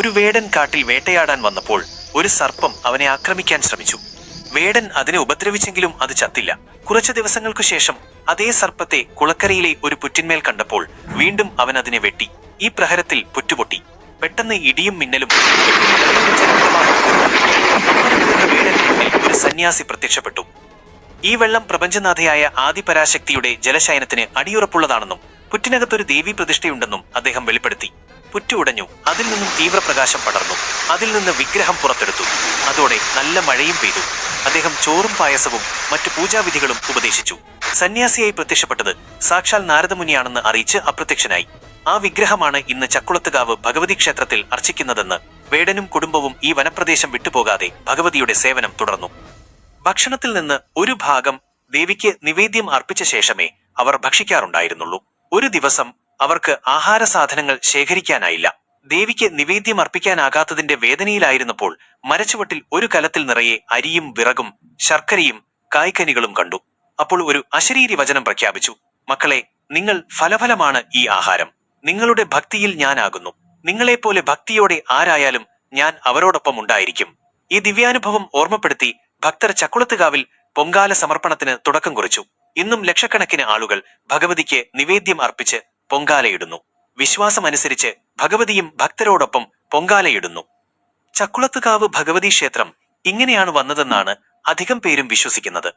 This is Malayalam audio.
ഒരു വേടൻ കാട്ടിൽ വേട്ടയാടാൻ വന്നപ്പോൾ ഒരു സർപ്പം അവനെ ആക്രമിക്കാൻ ശ്രമിച്ചു. വേടൻ അതിനെ ഉപദ്രവിച്ചെങ്കിലും അത് ചത്തില്ല. കുറച്ചു ദിവസങ്ങൾക്കു ശേഷം അതേ സർപ്പത്തെ കുളക്കരയിലെ ഒരു പുറ്റിന്മേൽ കണ്ടപ്പോൾ വീണ്ടും അവൻ അതിനെ വെട്ടി. ഈ പ്രഹരത്തിൽ പുറ്റുപൊട്ടി. പെട്ടെന്ന് ഇടിയും മിന്നലും വേടന്റെ മുന്നിൽ ഒരു സന്യാസി പ്രത്യക്ഷപ്പെട്ടു. ഈ വെള്ളം പ്രപഞ്ചനാഥയായ ആദിപരാശക്തിയുടെ ജലശയനത്തിന് അടിയുറപ്പുള്ളതാണെന്നും പുറ്റിനകത്തൊരു ദേവീ പ്രതിഷ്ഠയുണ്ടെന്നും അദ്ദേഹം വെളിപ്പെടുത്തി. പുറ്റു ഉടഞ്ഞു. അതിൽ നിന്നും തീവ്രപ്രകാശം പടർന്നു. അതിൽ നിന്ന് വിഗ്രഹം പുറത്തെടുത്തു. അതോടെ നല്ല മഴയും പെയ്തു. അദ്ദേഹം ചോറും പായസവും മറ്റു പൂജാവിധികളും ഉപദേശിച്ചു. സന്യാസിയായി പ്രത്യക്ഷപ്പെട്ടത് സാക്ഷാൽ നാരദമുനിയാണെന്ന് അറിയിച്ച് അപ്രത്യക്ഷനായി. ആ വിഗ്രഹമാണ് ഇന്ന് ചക്കുളത്തുകാവ് ഭഗവതി ക്ഷേത്രത്തിൽ അർച്ചിക്കുന്നതെന്ന് വേടനും കുടുംബവും ഈ വനപ്രദേശം വിട്ടുപോകാതെ ഭഗവതിയുടെ സേവനം തുടർന്നു. ഭക്ഷണത്തിൽ നിന്ന് ഒരു ഭാഗം ദേവിക്ക് നിവേദ്യം അർപ്പിച്ച ശേഷമേ അവർ ഭക്ഷിക്കാറുണ്ടായിരുന്നുള്ളൂ. ഒരു ദിവസം അവർക്ക് ആഹാര സാധനങ്ങൾ ശേഖരിക്കാനായില്ല. ദേവിക്ക് നിവേദ്യം അർപ്പിക്കാനാകാത്തതിന്റെ വേദനയിലായിരുന്നപ്പോൾ മരച്ചുവട്ടിൽ ഒരു കലത്തിൽ നിറയെ അരിയും വിറകും ശർക്കരയും കായ്ക്കനികളും കണ്ടു. അപ്പോൾ ഒരു അശരീരി വചനം പ്രഖ്യാപിച്ചു: മക്കളെ, നിങ്ങൾ ഫലഫലമാണ് ഈ ആഹാരം. നിങ്ങളുടെ ഭക്തിയിൽ ഞാനാകുന്നു. നിങ്ങളെപ്പോലെ ഭക്തിയോടെ ആരായാലും ഞാൻ അവരോടൊപ്പം ഉണ്ടായിരിക്കും. ഈ ദിവ്യാനുഭവം ഓർമ്മപ്പെടുത്തി ഭക്തർ ചക്കുളത്തുകാവിൽ പൊങ്കാല സമർപ്പണത്തിന് തുടക്കം കുറിച്ചു. ഇന്നും ലക്ഷക്കണക്കിന് ആളുകൾ ഭഗവതിക്ക് നിവേദ്യം അർപ്പിച്ച് പൊങ്കാലയിടുന്നു. വിശ്വാസമനുസരിച്ച് ഭഗവതിയും ഭക്തരോടൊപ്പം പൊങ്കാലയിടുന്നു. ചക്കുളത്തുകാവ് ഭഗവതി ക്ഷേത്രം ഇങ്ങനെയാണ് വന്നതെന്നാണ് അധികം പേരും വിശ്വസിക്കുന്നത്.